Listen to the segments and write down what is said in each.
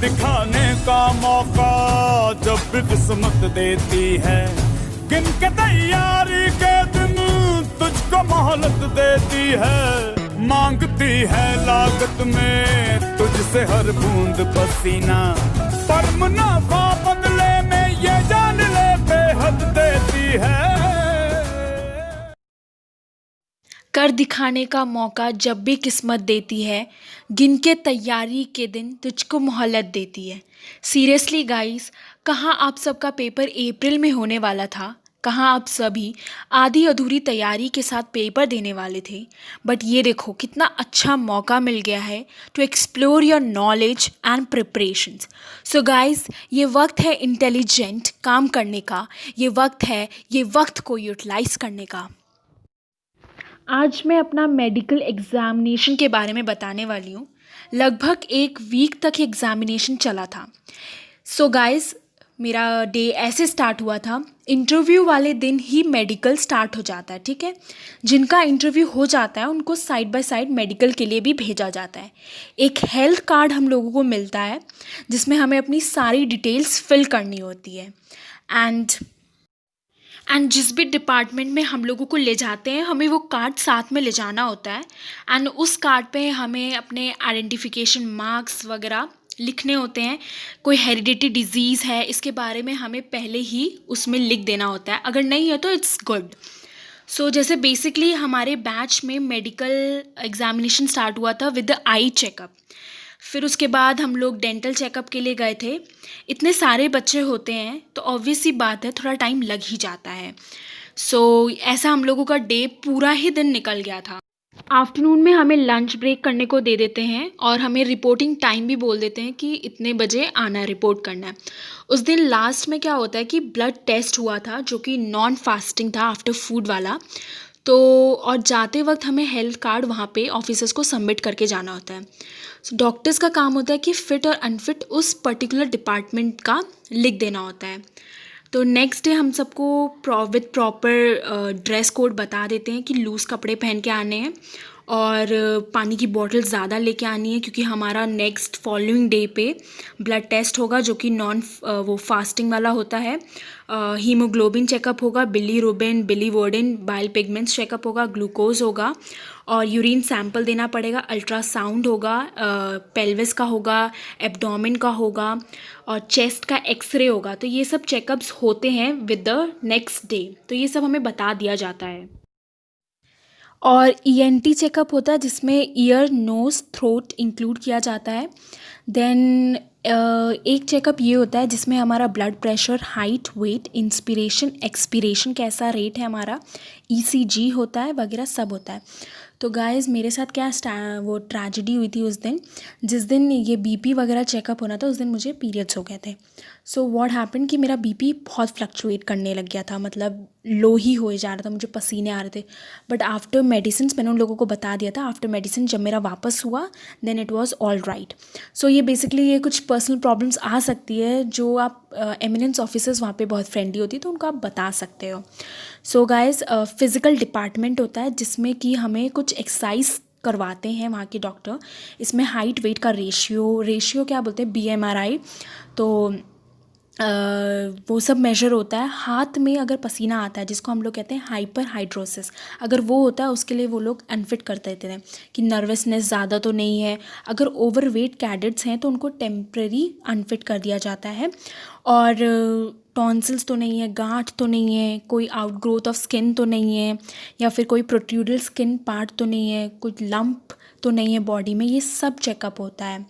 दिखाने का मौका जब भी किस्मत देती है, गिन के तैयारी के दिन तुझको मोहलत देती है। मांगती है लागत में तुझसे हर बूंद पसीना, पर मुनाफा बदले में ये जान ले बेहद देती है। कर दिखाने का मौका जब भी किस्मत देती है, गिन के तैयारी के दिन तुझको मोहलत देती है। सीरियसली गाइस, कहाँ आप सबका पेपर अप्रैल में होने वाला था, कहाँ आप सभी आधी अधूरी तैयारी के साथ पेपर देने वाले थे। बट ये देखो कितना अच्छा मौका मिल गया है to explore your knowledge and preparations. So guys, ये वक्त है इंटेलिजेंट काम करने का, ये वक्त को यूटिलाइज करने का। आज मैं अपना मेडिकल एग्ज़ामिनेशन के बारे में बताने वाली हूँ। लगभग एक वीक तक एग्ज़ामिनेशन चला था। सो गाइस, मेरा डे ऐसे स्टार्ट हुआ था, इंटरव्यू वाले दिन ही मेडिकल स्टार्ट हो जाता है, ठीक है। जिनका इंटरव्यू हो जाता है उनको साइड बाय साइड मेडिकल के लिए भी भेजा जाता है। एक हेल्थ कार्ड हम लोगों को मिलता है जिसमें हमें अपनी सारी डिटेल्स फिल करनी होती है। एंड जिस भी डिपार्टमेंट में हम लोगों को ले जाते हैं, हमें वो कार्ड साथ में ले जाना होता है। एंड उस कार्ड पे हमें अपने आइडेंटिफिकेशन मार्क्स वगैरह लिखने होते हैं। कोई हेरिडिटी डिजीज़ है इसके बारे में हमें पहले ही उसमें लिख देना होता है, अगर नहीं है तो इट्स गुड। सो जैसे बेसिकली हमारे बैच में मेडिकल एग्जामिनेशन स्टार्ट हुआ था विद द आई चेकअप। फिर उसके बाद हम लोग डेंटल चेकअप के लिए गए थे। इतने सारे बच्चे होते हैं तो ऑब्वियस सी बात है, थोड़ा टाइम लग ही जाता है। सो ऐसा हम लोगों का डे पूरा ही दिन निकल गया था। आफ्टरनून में हमें लंच ब्रेक करने को दे देते हैं और हमें रिपोर्टिंग टाइम भी बोल देते हैं कि इतने बजे आना है, रिपोर्ट करना है। उस दिन लास्ट में क्या होता है कि ब्लड टेस्ट हुआ था जो कि नॉन फास्टिंग था, आफ्टर फूड वाला। तो और जाते वक्त हमें हेल्थ कार्ड वहाँ पे ऑफिसर्स को सबमिट करके जाना होता है। सो डॉक्टर्स का काम होता है कि फ़िट और अनफिट उस पर्टिकुलर डिपार्टमेंट का लिख देना होता है। तो नेक्स्ट डे हम सबको विद प्रॉपर ड्रेस कोड बता देते हैं कि लूज़ कपड़े पहन के आने हैं और पानी की बॉटल ज़्यादा लेके आनी है, क्योंकि हमारा नेक्स्ट फॉलोइंग डे पे ब्लड टेस्ट होगा जो कि वो फास्टिंग वाला होता है। हीमोग्लोबिन चेकअप होगा, bilirubin, biliverdin, bile pigments checkup होगा, ग्लूकोज होगा और यूरिन सैंपल देना पड़ेगा, अल्ट्रासाउंड होगा, पेल्विस का होगा, एब्डोमेन का होगा और चेस्ट का एक्सरे होगा। तो ये सब चेकअप्स होते हैं विद द नेक्स्ट डे, तो ये सब हमें बता दिया जाता है। और ईएनटी चेकअप होता है जिसमें ईयर, नोज़, थ्रोट इंक्लूड किया जाता है। देन एक चेकअप ये होता है जिसमें हमारा blood pressure, height, weight, inspiration, expiration कैसा रेट है हमारा, ईसीजी होता है वगैरह सब होता है। तो गाइस, मेरे साथ क्या वो ट्रेजेडी हुई थी उस दिन, जिस दिन ये बीपी वगैरह चेकअप होना था उस दिन मुझे पीरियड्स हो गए थे। सो व्हाट हैपन कि मेरा बीपी बहुत फ्लक्चुएट करने लग गया था, मतलब लो ही हो जा रहा था, मुझे पसीने आ रहे थे। बट आफ्टर मेडिसिन मैंने उन लोगों को बता दिया था, आफ्टर मेडिसिन जब मेरा वापस हुआ then it was all right. So ये बेसिकली ये कुछ पर्सनल प्रॉब्लम्स आ सकती है जो आप एमिनेंस ऑफिसर्स वहाँ पे बहुत फ्रेंडली होती है तो उनको आप बता सकते हो। सो गाइस, फिज़िकल डिपार्टमेंट होता है जिसमें कि हमें कुछ एक्सरसाइज करवाते हैं वहाँ के डॉक्टर। इसमें हाइट वेट का रेशियो क्या बोलते हैं, बीएमआरआई, तो वो सब मेजर होता है। हाथ में अगर पसीना आता है जिसको हम लोग कहते हैं हाइपर हाइड्रोसिस, अगर वो होता है उसके लिए वो लोग अनफिट कर देते हैं कि नर्वसनेस ज़्यादा तो नहीं है। अगर ओवरवेट कैडेट्स हैं तो उनको टेम्प्रेरी अनफिट कर दिया जाता है। और टॉन्सिल्स तो नहीं है, गांठ तो नहीं है, कोई आउटग्रोथ ऑफ स्किन तो नहीं है, या फिर कोई प्रोट्रूडल स्किन पार्ट तो नहीं है, कुछ लंप तो नहीं है बॉडी में, ये सब चेकअप होता है।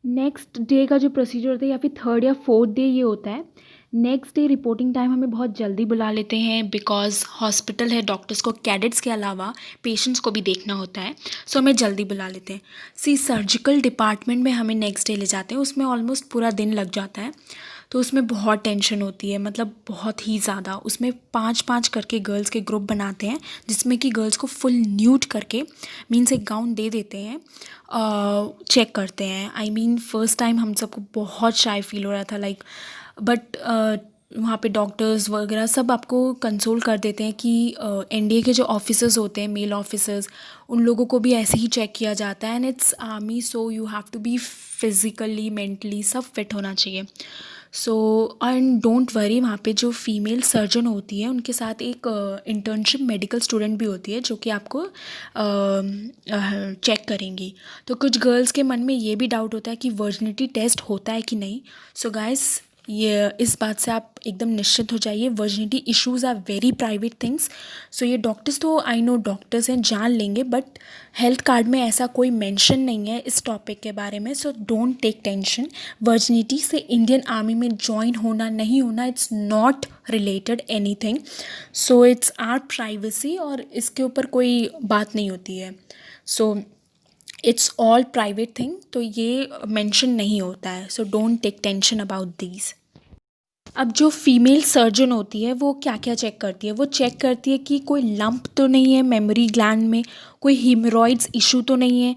नेक्स्ट डे का जो प्रोसीजर होता है या फिर थर्ड या फोर्थ डे ये होता है। नेक्स्ट डे रिपोर्टिंग टाइम हमें बहुत जल्दी बुला लेते हैं बिकॉज हॉस्पिटल है, डॉक्टर्स को कैडेट्स के अलावा पेशेंट्स को भी देखना होता है, सो हमें जल्दी बुला लेते हैं। सर्जिकल डिपार्टमेंट में हमें नेक्स्ट डे ले जाते हैं, उसमें ऑलमोस्ट पूरा दिन लग जाता है। तो उसमें बहुत टेंशन होती है, मतलब बहुत ही ज़्यादा। उसमें 5-5 करके गर्ल्स के ग्रुप बनाते हैं जिसमें कि गर्ल्स को फुल न्यूड करके मीन्स एक गाउन दे देते हैं, चेक करते हैं। फर्स्ट टाइम हम सबको बहुत शाय फील हो रहा था, लाइक बट वहाँ पे डॉक्टर्स वगैरह सब आपको कंसोल कर देते हैं कि एनडीए के जो ऑफिसर्स होते हैं, मेल ऑफिसर्स, उन लोगों को भी ऐसे ही चेक किया जाता है। And it's army, so you have to be physically, mentally सब फिट होना चाहिए। सो एंड डोंट वरी, वहाँ पे जो फीमेल सर्जन होती है उनके साथ एक इंटर्नशिप मेडिकल स्टूडेंट भी होती है जो कि आपको चेक करेंगी। तो कुछ गर्ल्स के मन में ये भी डाउट होता है कि वर्जिनिटी टेस्ट होता है कि नहीं। सो गाइस, ये इस बात से आप एकदम निश्चित हो जाइए, virginity issues are very private things. So ये डॉक्टर्स तो आई नो डॉक्टर्स हैं, जान लेंगे, बट हेल्थ कार्ड में ऐसा कोई मेंशन नहीं है इस टॉपिक के बारे में। So don't take tension. Virginity से इंडियन आर्मी में ज्वाइन होना नहीं होना, it's not related anything. So it's our privacy और इसके ऊपर कोई बात नहीं होती है। So it's all private thing, तो ये मेंशन नहीं होता है। So don't take tension about these. अब जो फीमेल सर्जन होती है वो क्या क्या चेक करती है? वो चेक करती है कि कोई लंप तो नहीं है मेमोरी ग्लैंड में, कोई हीमोरॉइड्स इशू तो नहीं है,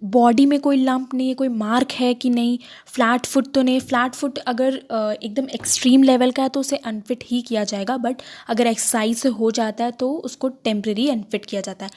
बॉडी में कोई लंप नहीं है, कोई मार्क है कि नहीं, फ्लैट फुट तो नहीं। फ्लैट फुट अगर एकदम एक्सट्रीम लेवल का है तो उसे अनफिट ही किया जाएगा, बट अगर एक्सरसाइज से हो जाता है तो उसको टेम्प्रेरी अनफिट किया जाता है।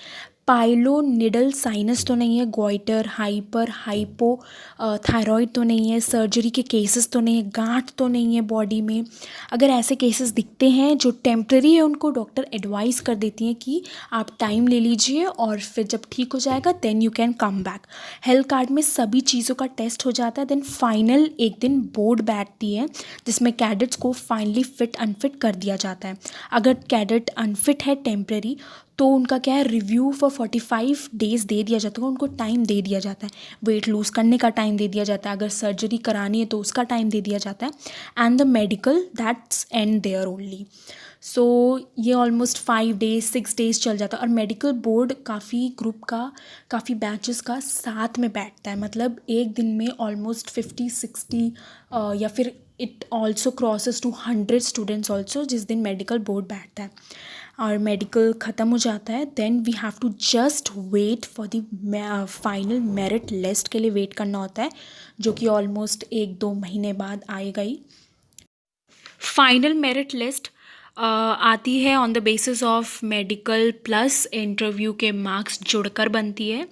पाइलोनिडल साइनस तो नहीं है, गोइटर, हाइपर, हाइपो थायराइड तो नहीं है, सर्जरी के केसेस तो नहीं है, गांठ तो नहीं है बॉडी में। अगर ऐसे केसेस दिखते हैं जो टेम्प्रेरी है, उनको डॉक्टर एडवाइस कर देती हैं कि आप टाइम ले लीजिए और फिर जब ठीक हो जाएगा then you can come back. Health card में सभी चीज़ों का टेस्ट हो जाता है। देन फाइनल एक दिन बोर्ड बैठती है जिसमें कैडेट्स को फाइनली फिट अनफिट कर दिया जाता है। अगर कैडेट अनफिट है टेम्प्रेरी तो उनका क्या है, रिव्यू फॉर 45 डेज़ दे दिया जाता है, उनको टाइम दे दिया जाता है, वेट लूज़ करने का टाइम दे दिया जाता है, अगर सर्जरी करानी है तो उसका टाइम दे दिया जाता है, and the medical that's end there only. So ये ऑलमोस्ट 5 डेज़ 6 डेज़ चल जाता है। और मेडिकल बोर्ड काफ़ी ग्रुप का, काफ़ी बैचेस का साथ में बैठता है, मतलब एक दिन में ऑलमोस्ट 50-60 या फिर it also crosses to 100 students also जिस दिन मेडिकल बोर्ड बैठता है। और मेडिकल ख़त्म हो जाता है, then we have to just wait for the final merit list के लिए वेट करना होता है, जो कि ऑलमोस्ट 1-2 महीने बाद आएगा ही। फाइनल मेरिट लिस्ट आती है on the basis of medical plus interview के मार्क्स जुड़कर बनती है।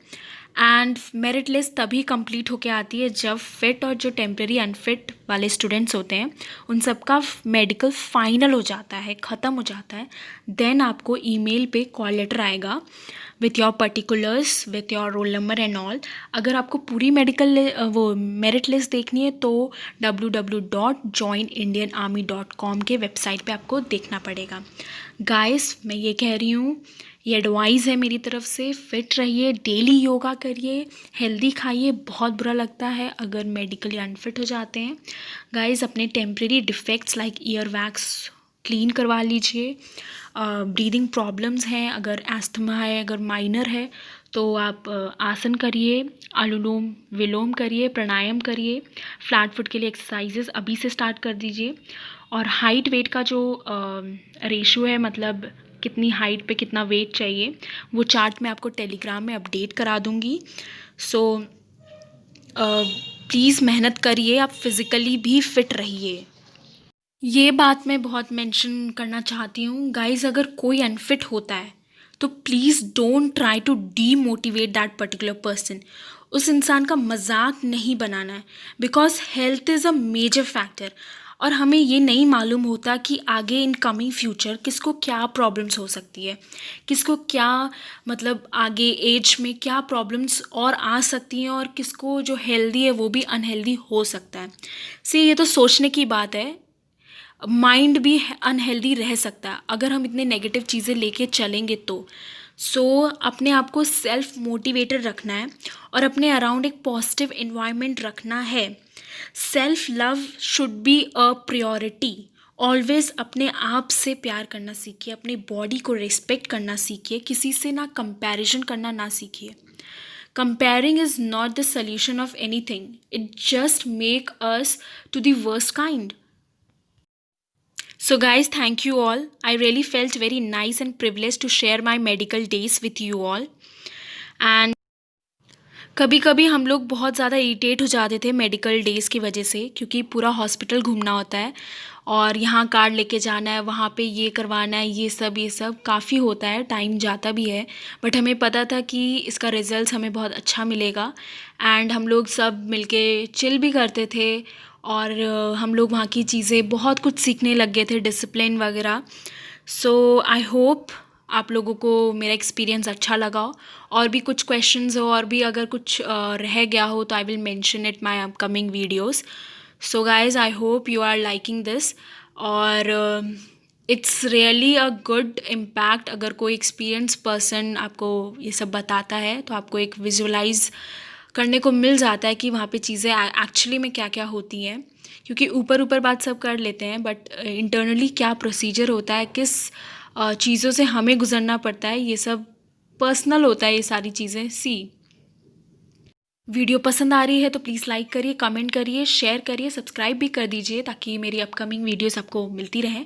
एंड मेरिट लिस्ट तभी कंप्लीट होके आती है जब फिट और जो टेम्प्रेरी अनफिट वाले स्टूडेंट्स होते हैं उन सबका मेडिकल फाइनल हो जाता है, ख़त्म हो जाता है। देन आपको ईमेल पे कॉल लेटर आएगा with your particulars, with your roll number and all. अगर आपको पूरी मेडिकल वो मेरिट लिस्ट देखनी है तो www.joinindianarmy.com के वेबसाइट पे आपको देखना पड़ेगा। गाइस, मैं ये कह रही हूँ, ये एडवाइस है मेरी तरफ से, फिट रहिए, डेली योगा करिए, हेल्दी खाइए। बहुत बुरा लगता है अगर मेडिकली अनफिट हो जाते हैं। गाइस, अपने temporary defects like ear wax clean करवा लीजिए। ब्रीदिंग प्रॉब्लम्स हैं, अगर एस्थमा है, अगर माइनर है तो आप आसन करिए, अनुलोम विलोम करिए, प्राणायाम करिए। फ्लैट फुट के लिए एक्सरसाइजेस अभी से स्टार्ट कर दीजिए। और हाइट वेट का जो रेशियो है, मतलब कितनी हाइट पे कितना वेट चाहिए, वो चार्ट मैं आपको टेलीग्राम में अपडेट करा दूँगी। सो प्लीज़ मेहनत करिए, आप फिज़िकली भी फिट रहिए। ये बात मैं बहुत मेंशन करना चाहती हूँ गाइस, अगर कोई अनफिट होता है तो please don't try to demotivate that particular person. उस इंसान का मजाक नहीं बनाना है, because health is a major factor. और हमें ये नहीं मालूम होता कि आगे इन कमिंग फ्यूचर किसको क्या प्रॉब्लम्स हो सकती है, किसको क्या, मतलब आगे एज में क्या प्रॉब्लम्स और आ सकती हैं, और किसको जो हेल्दी है वो भी अनहेल्दी हो सकता है। सी, ये तो सोचने की बात है, माइंड भी अनहेल्दी रह सकता है अगर हम इतने नेगेटिव चीज़ें लेके चलेंगे तो। सो अपने आप को सेल्फ मोटिवेटेड रखना है और अपने अराउंड एक पॉजिटिव इन्वायरमेंट रखना है। Self love should be a priority. Always अपने आप से प्यार करना सीखिए, अपनी बॉडी को रिस्पेक्ट करना सीखिए, किसी से ना कंपैरिजन करना ना सीखिए। Comparing is not the solution of anything. It just make us to the worst kind. So guys, thank you all. I really felt very nice and privileged to share my medical days with you all. And कभी कभी हम लोग बहुत ज़्यादा irritate हो जाते थे medical days की वजह से, क्योंकि पूरा हॉस्पिटल घूमना होता है और यहाँ कार्ड लेके जाना है, वहाँ पे ये करवाना है, ये सब काफ़ी होता है, टाइम जाता भी है। बट हमें पता था कि इसका रिज़ल्ट हमें बहुत अच्छा मिलेगा एंड हम लोग सब मिलके चिल भी करते थे और हम लोग वहाँ की चीज़ें बहुत कुछ सीखने लग गए थे, डिसिप्लिन वगैरह। सो आई होप आप लोगों को मेरा एक्सपीरियंस अच्छा लगा हो। और भी कुछ क्वेश्चंस हो और भी अगर कुछ रह गया हो तो I will mention it my upcoming videos. So guys I hope you are liking this और it's really a good impact अगर कोई एक्सपीरियंस पर्सन आपको ये सब बताता है तो आपको एक विजुअलाइज करने को मिल जाता है कि वहाँ पे चीज़ें एक्चुअली में क्या क्या होती हैं। क्योंकि ऊपर ऊपर बात सब कर लेते हैं बट इंटरनली क्या प्रोसीजर होता है, किस चीज़ों से हमें गुजरना पड़ता है, ये सब पर्सनल होता है ये सारी चीज़ें। वीडियो पसंद आ रही है तो प्लीज़ लाइक करिए, कमेंट करिए, शेयर करिए, सब्सक्राइब भी कर दीजिए ताकि मेरी अपकमिंग वीडियोस आपको मिलती रहें।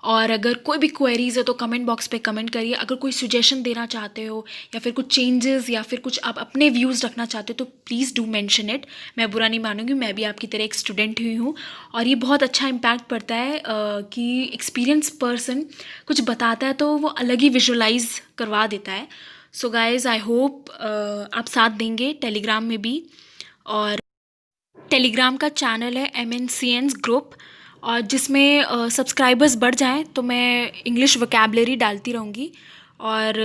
और अगर कोई भी क्वेरीज़ है तो कमेंट बॉक्स पे कमेंट करिए। अगर कोई सजेशन देना चाहते हो या फिर कुछ चेंजेस या फिर कुछ आप अपने व्यूज़ रखना चाहते हो तो प्लीज़ डू मेंशन इट। मैं बुरा नहीं मानूंगी, मैं भी आपकी तरह एक स्टूडेंट ही हूँ और ये बहुत अच्छा इम्पैक्ट पड़ता है कि एक्सपीरियंस पर्सन कुछ बताता है तो वो अलग ही विजुअलाइज करवा देता है। सो गाइज़ आई होप आप साथ देंगे टेलीग्राम में भी। और टेलीग्राम का चैनल है MNCNs ग्रुप और जिसमें सब्सक्राइबर्स बढ़ जाएं तो मैं इंग्लिश वोकैबलरी डालती रहूँगी और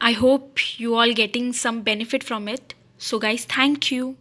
I hope you all getting some benefit from it. So guys thank you.